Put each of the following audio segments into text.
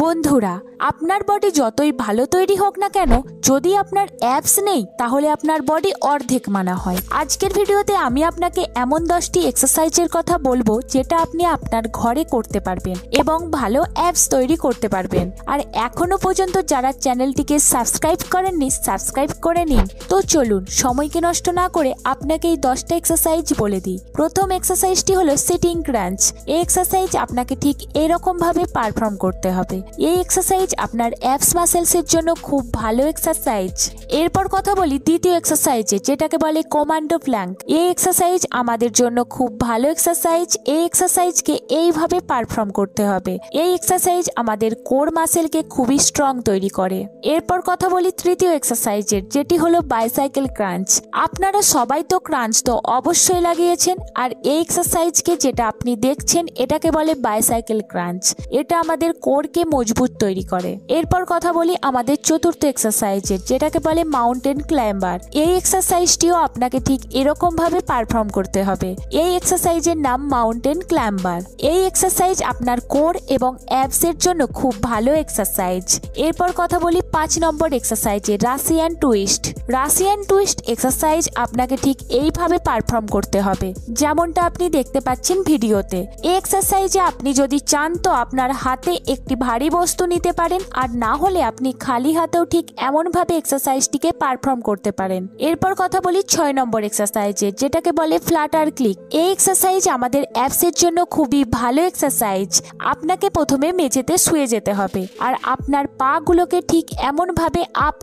বন্ধুরা, আপনার বডি যতই ভালো তৈরি হোক না কেন, যদি আপনার অ্যাবস নেই তাহলে আপনার বডি অর্ধেক মানা হয়। আজকের ভিডিওতে আমি আপনাকে এমন 10টি এক্সারসাইজের কথা বলবো যেটা আপনি আপনার ঘরে করতে পারবেন এবং ভালো অ্যাবস তৈরি করতে পারবেন। আর এখনো পর্যন্ত যারা চ্যানেলটিকে সাবস্ক্রাইব করেননি, সাবস্ক্রাইব করে নিন। তো চলুন সময়কে নষ্ট না করে আপনাকে এই 10টা এক্সারসাইজ বলে দিই। প্রথম এক্সারসাইজটি হলো সিটিং ক্রাঞ্চ। এই এক্সারসাইজ আপনাকে ঠিক এরকম ভাবে পারফর্ম করতে হবে। এই এক্সারসাইজ আপনার অ্যাবস মাসেলসের জন্য খুব ভালো এক্সারসাইজ। এরপর কথা বলি দ্বিতীয় এক্সারসাইজে, যেটাকে বলে কমান্ডো প্ল্যাঙ্ক। এই এক্সারসাইজ আমাদের জন্য খুব ভালো এক্সারসাইজ। এই এক্সারসাইজকে এইভাবে পারফর্ম করতে হবে। এই এক্সারসাইজ আমাদের কোর মাসেলকে খুবই স্ট্রং তৈরি করে। এরপর কথা বলি তৃতীয় এক্সারসাইজের, যেটি হলো বাইসাইকেল ক্রাঞ্চ। আপনারা সবাই তো ক্রাঞ্চ তো অবশ্যই লাগিয়েছেন, আর এই এক্সারসাইজকে যেটা আপনি দেখছেন এটাকে বলে বাইসাইকেল ক্রাঞ্চ। এটা আমাদের কোরকে মজবুত তৈরি করে। এরপর কথা বলি আমাদের চতুর্থ এক্সারসাইজের, যেটাকে বলে মাউন্টেন ক্লাইম্বার। এই এক্সারসাইজটিও আপনাকে ঠিক এরকম ভাবে পারফর্ম করতে হবে। এই এক্সারসাইজের নাম মাউন্টেন ক্লাইম্বার। এই এক্সারসাইজ আপনার কোর এবং অ্যাবস এর জন্য খুব ভালো এক্সারসাইজ। এরপর কথা বলি 5 নম্বর এক্সারসাইজে, Russian twist. Russian twist exercise আপনাকে ঠিক এইভাবে পারফর্ম করতে হবে যেমনটা আপনি দেখতে পাচ্ছেন ভিডিওতে। এই এক্সারসাইজে আপনি যদি চান তো আপনার হাতে একটি ভারী বস্তু নিতে পারেন, আর না হলে আপনি খালি হাতেও ঠিক এমন ভাবে এক্সারসাইজটিকে পারফর্ম করতে পারেন। এরপর কথা বলি 6 নম্বর এক্সারসাইজে, যেটাকে বলে ফ্লাটার ক্লিক। এই এক্সারসাইজ আমাদের অ্যাবস এর জন্য খুবই ভালো এক্সারসাইজ। আপনাকে প্রথমে মেঝেতে শুয়ে যেতে হবে, আর আপনার পা গুলোকে ঠিক এমন ভাবে আপ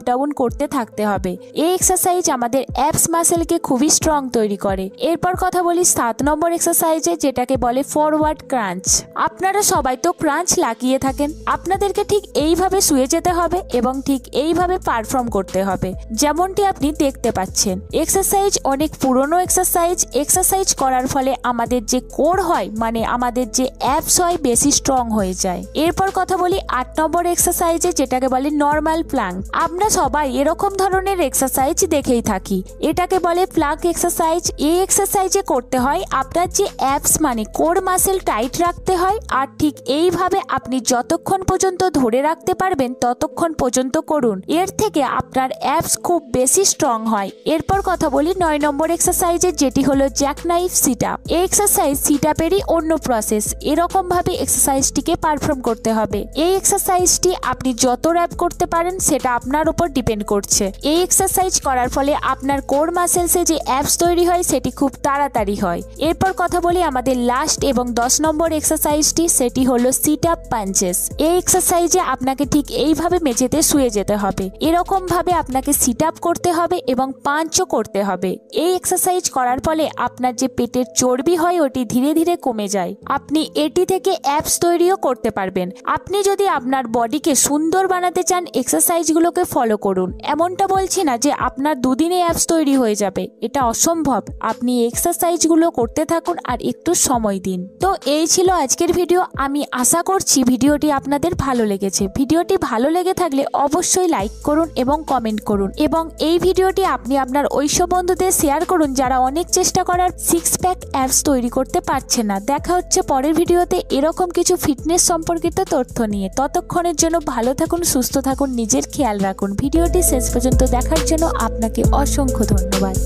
ডাউন করতে থাকতে হবে। এই এক্সারসাইজ আমাদের অ্যাবস মাসেলকে খুবই স্ট্রং তৈরি করে। এরপর কথা বলি 7 নম্বর এক্সারসাইজে, যেটাকে বলে ফরওয়ার্ড ক্রাঞ্চ। আপনারা সবাই তো ক্রাঞ্চ লাগিয়ে থাকেন। আপনাদেরকে ঠিক এইভাবে শুয়ে যেতে হবে এবং ঠিক এইভাবে পারফর্ম করতে হবে যেমনটি আপনি দেখতে পাচ্ছেন। এক্সারসাইজ অনেক পুরনো এক্সারসাইজ। এক্সারসাইজ করার ফলে আমাদের যে কোর হয়, মানে আমাদের যে অ্যাবস হয়, বেশি স্ট্রং হয়ে যায়। এরপর কথা বলি 8 নম্বর এক্সারসাইজে, যেটাকে বলে নর্মাল প্ল্যাঙ্ক। আমরা সবাই এরকম ধরনের এক্সারসাইজ দেখেই থাকি। এটাকে বলে প্ল্যাঙ্ক এক্সারসাইজ। এই এক্সারসাইজে করতে হয় আপনার যে অ্যাবস মানে কোর মাসেল টাইট রাখতে হয়, আর ঠিক এইভাবে আপনি যতক্ষণ পর্যন্ত ধরে রাখতে পারবেন ততক্ষণ পর্যন্ত করুন। এর থেকে আপনার অ্যাবস খুব বেশি স্ট্রং হয়। এরপর কথা বলি 9 নম্বর এক্সারসাইজে, যেটি হলো জ্যাকনাইফ সিট আপ। এই এক্সারসাইজ সিট আপেরই অন্য প্রসেস। এরকম ভাবে এক্সারসাইজটিকে পারফর্ম করতে হবে। এই এক্সারসাইজটি আপনি যত র‍্যাপ করতে পারেন সেটা আপনার উপর ডিপেন্ড করছে। এই এক্সারসাইজ করার ফলে আপনার কোর মাসেলসে যে অ্যাবস তৈরি হয় সেটি খুব তাড়াতাড়ি হয়। এরপর কথা বলি আমাদের লাস্ট এবং 10 নম্বর এক্সারসাইজটি, সেটি হলো সিট আপ পাঞ্চেস। এই এক্সারসাইজে আপনাকে ঠিক এইভাবে মেঝেতে শুয়ে যেতে হবে। এরকম ভাবে আপনাকে সিট আপ করতে হবে এবং পাঞ্চও করতে হবে। এই এক্সারসাইজ করার ফলে আপনার যে পেটের চর্বি হয় ওটি ধীরে ধীরে কমে যায়। আপনি এটি থেকে অ্যাবস তৈরিও করতে পারবেন। আপনি যদি আপনার বডিকে সুন্দর বানাতে চান, এক্সারসাইজগুলোকে ফলো করুন। এমনটা বলছি না যে আপনার দুদিনে অ্যাবস তৈরি হয়ে যাবে, এটা অসম্ভব। আপনি এক্সারসাইজগুলো করতে থাকুন আর একটু সময় দিন। তো এই ছিল আজকের ভিডিও। আমি আশা করছি ভিডিওটি আপনাদের ভালো লেগেছে। ভিডিওটি ভালো লেগে থাকলে অবশ্যই লাইক করুন এবং কমেন্ট করুন, এবং এই ভিডিওটি আপনি আপনার ওইসব বন্ধুদের শেয়ার করুন যারা অনেক চেষ্টা করার 6 প্যাক অ্যাবস তৈরি করতে পারছে না। দেখা হচ্ছে পরের ভিডিওতে এরকম কিছু ফিটনেস সম্পর্কিত তথ্য নিয়ে। ততক্ষণের জন্য ভালো থাকুন, সুস্থ থাকুন, নিজের খেয়াল রাখুন। ভিডিওটি শেষ পর্যন্ত দেখার জন্য আপনাকে অসংখ্য ধন্যবাদ।